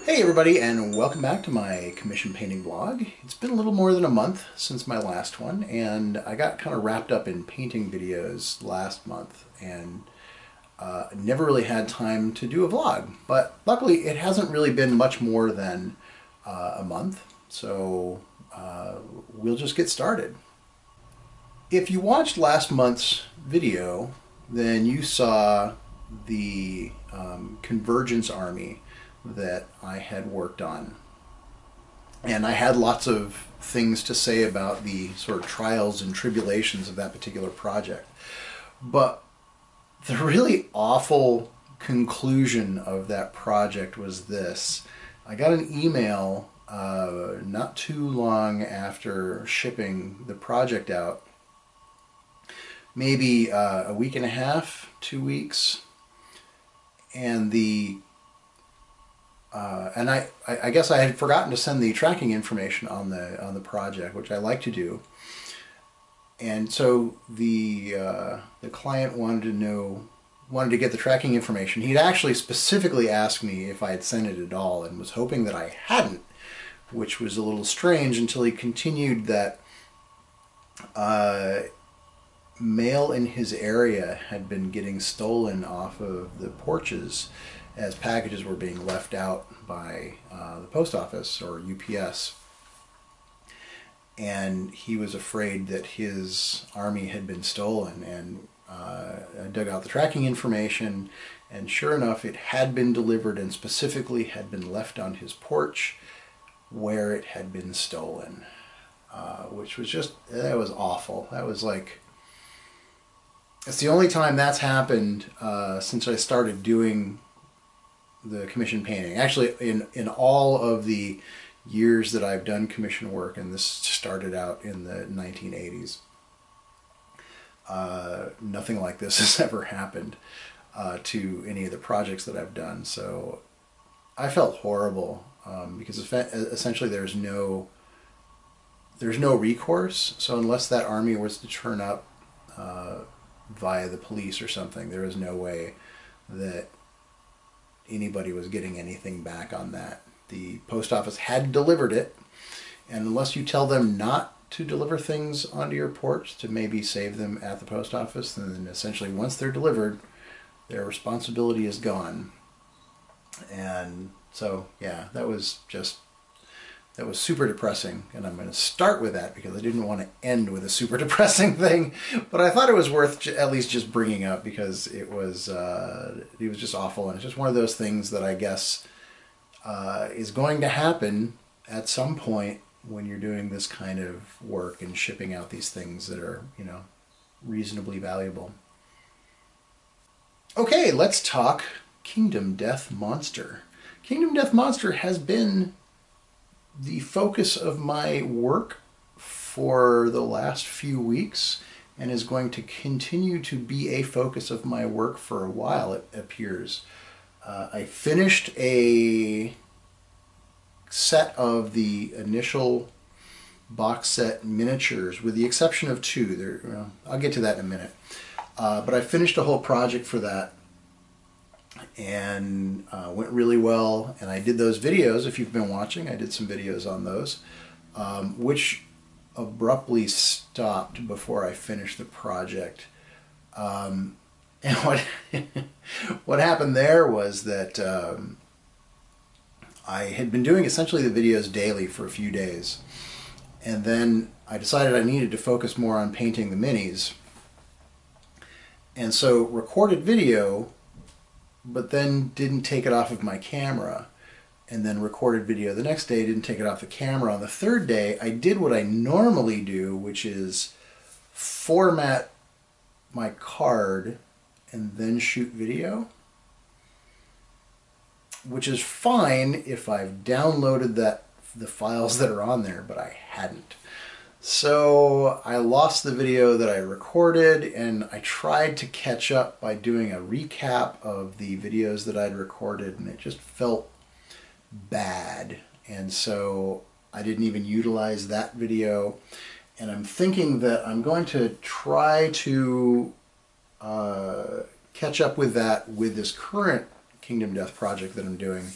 Hey everybody, and welcome back to my commission painting vlog. It's been a little more than a month since my last one, and I got kind of wrapped up in painting videos last month and never really had time to do a vlog. But luckily it hasn't really been much more than a month, so we'll just get started. If you watched last month's video, then you saw the Convergence Army that I had worked on. And I had lots of things to say about the sort of trials and tribulations of that particular project. But the really awful conclusion of that project was this. I got an email not too long after shipping the project out, maybe a week and a half, 2 weeks, and I guess I had forgotten to send the tracking information on the project, which I like to do. And so the client wanted to get the tracking information. He'd actually specifically asked me if I had sent it at all, and was hoping that I hadn't, which was a little strange until he continued that mail in his area had been getting stolen off of the porches as packages were being left out by the post office or UPS. And he was afraid that his army had been stolen, and I dug out the tracking information, and sure enough it had been delivered and specifically had been left on his porch where it had been stolen, which was just, that was awful. That was like, it's the only time that's happened since I started doing the commission painting. Actually, in all of the years that I've done commission work, and this started out in the 1980s, nothing like this has ever happened to any of the projects that I've done. So I felt horrible because essentially there's no recourse. So unless that army was to turn up via the police or something, there was no way that anybody was getting anything back on that. The post office had delivered it, and unless you tell them not to deliver things onto your porch to maybe save them at the post office, then essentially once they're delivered, their responsibility is gone. And so yeah, that was super depressing, and I'm going to start with that because I didn't want to end with a super depressing thing, but I thought it was worth at least just bringing up because it was just awful, and it's just one of those things that I guess is going to happen at some point when you're doing this kind of work and shipping out these things that are, you know, reasonably valuable. Okay, let's talk Kingdom Death Monster. Kingdom Death Monster has been the focus of my work for the last few weeks, and is going to continue to be a focus of my work for a while, it appears. I finished a set of the initial box set miniatures, with the exception of two. I'll get to that in a minute. But I finished a whole project for that, and went really well. And I did those videos. If you've been watching, I did some videos on those, which abruptly stopped before I finished the project. And what happened there was that I had been doing essentially the videos daily for a few days, and then I decided I needed to focus more on painting the minis, and so recorded video, but then didn't take it off of my camera, and then recorded video the next day, didn't take it off the camera. On the third day, I did what I normally do, which is format my card and then shoot video, which is fine if I've downloaded the files that are on there, but I hadn't. So I lost the video that I recorded, and I tried to catch up by doing a recap of the videos that I'd recorded, and it just felt bad. And so I didn't even utilize that video. And I'm thinking that I'm going to try to catch up with that with this current Kingdom Death project that I'm doing.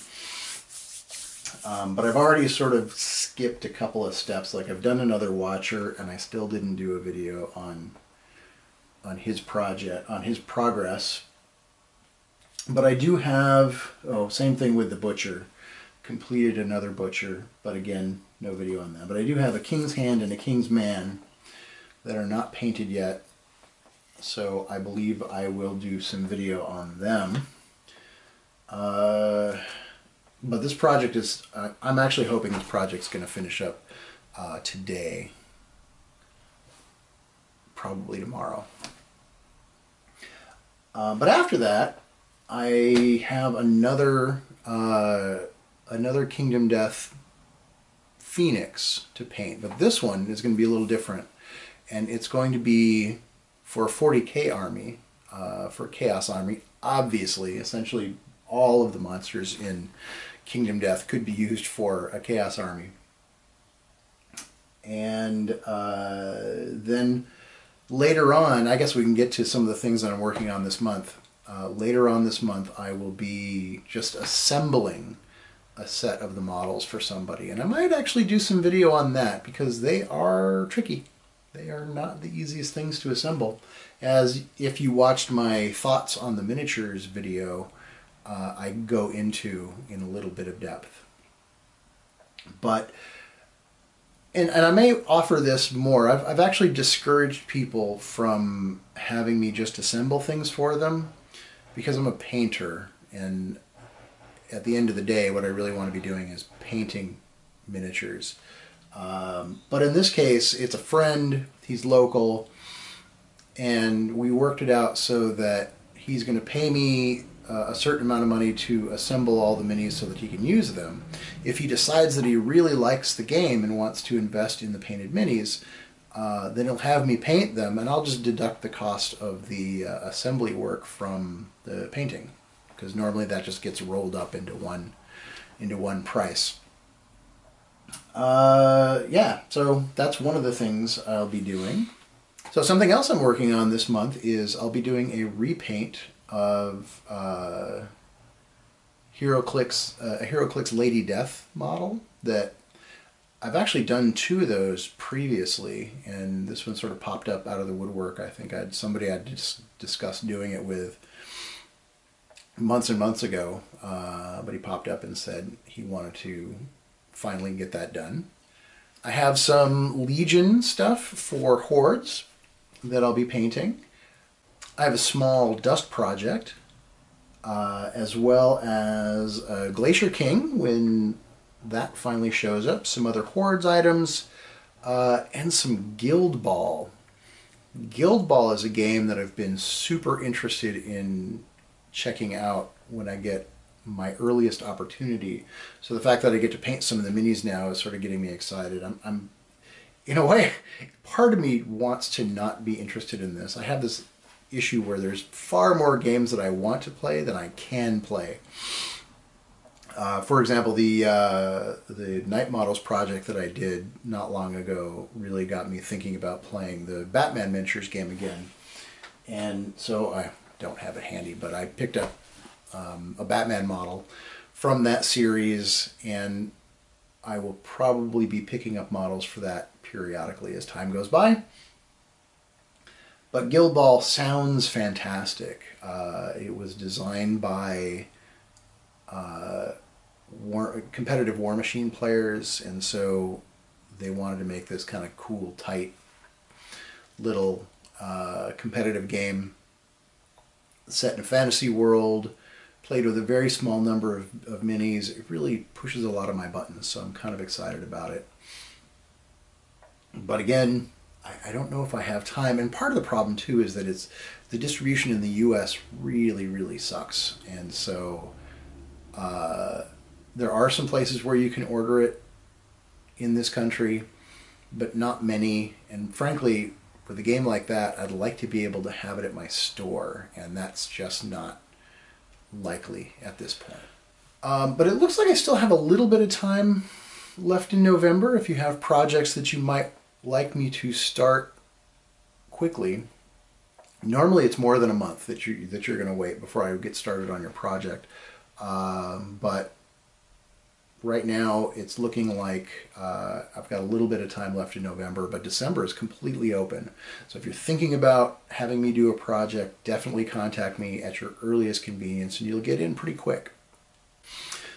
But I've already sort of skipped a couple of steps. Like I've done another watcher, and I still didn't do a video on his project, on his progress. But I do have, same thing with the butcher. Completed another butcher, but again, no video on that. But I do have a King's Hand and a King's Man that are not painted yet, so I believe I will do some video on them. But this project is, I'm actually hoping this project's going to finish up today, probably tomorrow. But after that, I have another Kingdom Death Phoenix to paint, but this one is going to be a little different, and it's going to be for a 40k army, for Chaos Army. Obviously, essentially all of the monsters in Kingdom Death could be used for a Chaos Army. And then later on, I guess we can get to some of the things that I'm working on this month. Later on this month, I will be just assembling a set of the models for somebody. And I might actually do some video on that because they are tricky. They are not the easiest things to assemble. As if you watched my thoughts on the miniatures video, I go into in a little bit of depth. But, and I may offer this more. I've actually discouraged people from having me just assemble things for them because I'm a painter, and at the end of the day, what I really want to be doing is painting miniatures. But in this case, it's a friend, he's local, and we worked it out so that he's going to pay me a certain amount of money to assemble all the minis so that he can use them. If he decides that he really likes the game and wants to invest in the painted minis, then he'll have me paint them, and I'll just deduct the cost of the assembly work from the painting, because normally that just gets rolled up into one price. Yeah, so that's one of the things I'll be doing. So something else I'm working on this month is I'll be doing a repaint of HeroClix Lady Death model that I've actually done 2 of those previously, and this one sort of popped up out of the woodwork. I think somebody I'd discussed doing it with months and months ago, but he popped up and said he wanted to finally get that done. I have some Legion stuff for Hordes that I'll be painting. I have a small dust project, as well as Glacier King when that finally shows up, some other Hordes items, and some Guild Ball. Guild Ball is a game that I've been super interested in checking out when I get my earliest opportunity. So the fact that I get to paint some of the minis now is sort of getting me excited. I'm in a way, part of me wants to not be interested in this. I have this issue where there's far more games that I want to play than I can play. For example, the Night Models project that I did not long ago really got me thinking about playing the Batman Miniatures game again. And so I don't have it handy, but I picked up a Batman model from that series, and I will probably be picking up models for that periodically as time goes by. But Guild Ball sounds fantastic. It was designed by competitive War Machine players, and so they wanted to make this kind of cool, tight, little competitive game set in a fantasy world, played with a very small number of minis. It really pushes a lot of my buttons, so I'm kind of excited about it. But again, I don't know if I have time, and part of the problem too is that the distribution in the US really, really sucks, and so there are some places where you can order it in this country, but not many, and frankly, with a game like that, I'd like to be able to have it at my store, and that's just not likely at this point. But it looks like I still have a little bit of time left in November. If you have projects that you might like me to start quickly, normally it's more than a month that you're going to wait before I get started on your project. But right now it's looking like I've got a little bit of time left in November, but December is completely open. So if you're thinking about having me do a project, definitely contact me at your earliest convenience and you'll get in pretty quick.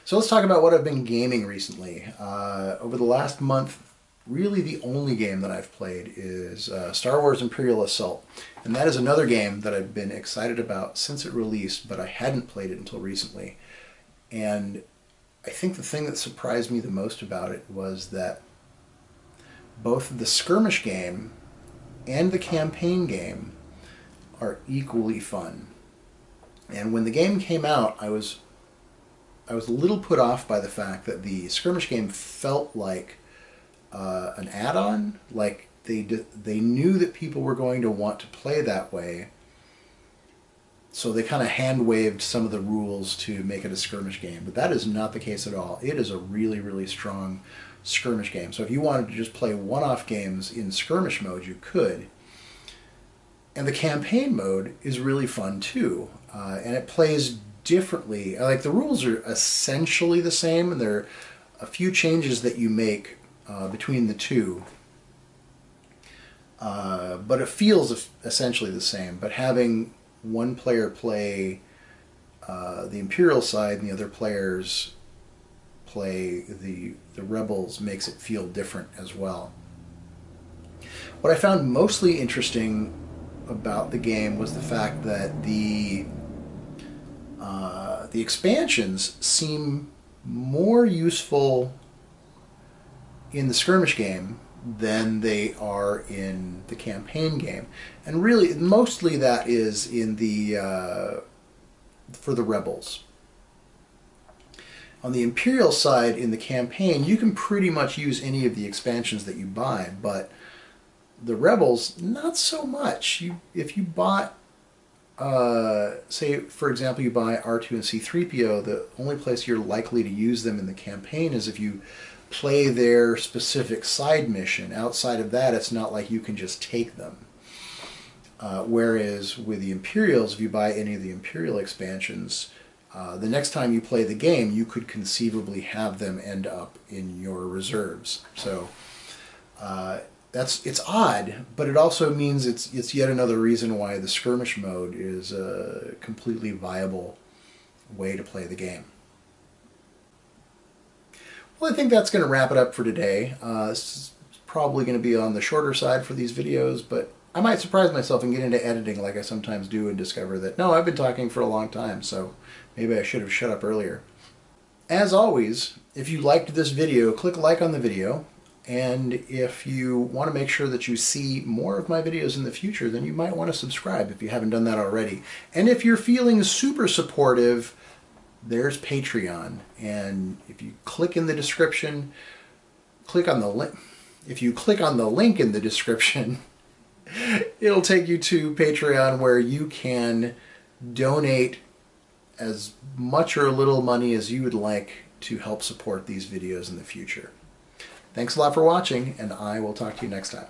So let's talk about what I've been gaming recently. Over the last month, really the only game that I've played is Star Wars Imperial Assault. And that is another game that I've been excited about since it released, but I hadn't played it until recently. And I think the thing that surprised me the most about it was that both the skirmish game and the campaign game are equally fun. And when the game came out, I was a little put off by the fact that the skirmish game felt like an add-on, like they knew that people were going to want to play that way, so they kind of hand-waved some of the rules to make it a skirmish game. But that is not the case at all. It is a really, really strong skirmish game. So if you wanted to just play one-off games in skirmish mode, you could. And the campaign mode is really fun too, and it plays differently. Like, the rules are essentially the same, and there are a few changes that you make between the two, but it feels essentially the same. But having one player play the Imperial side and the other players play the Rebels makes it feel different as well. What I found mostly interesting about the game was the fact that the expansions seem more useful in the skirmish game than they are in the campaign game. And really, mostly that is in the for the Rebels. On the Imperial side, in the campaign, you can pretty much use any of the expansions that you buy, but the Rebels, not so much. If you bought, say, for example, you buy R2 and C-3PO, the only place you're likely to use them in the campaign is if you play their specific side mission. Outside of that, it's not like you can just take them. Whereas with the Imperials, if you buy any of the Imperial expansions, the next time you play the game, you could conceivably have them end up in your reserves. So it's odd, but it also means it's yet another reason why the skirmish mode is a completely viable way to play the game. Well, I think that's going to wrap it up for today. This is probably going to be on the shorter side for these videos, but I might surprise myself and get into editing like I sometimes do and discover that, no, I've been talking for a long time, so maybe I should have shut up earlier. As always, if you liked this video, click like on the video, and if you want to make sure that you see more of my videos in the future, then you might want to subscribe if you haven't done that already. And if you're feeling super supportive, there's Patreon, and if you click in the description, click on the link. If you click on the link in the description, it'll take you to Patreon, where you can donate as much or little money as you would like to help support these videos in the future. Thanks a lot for watching, and I will talk to you next time.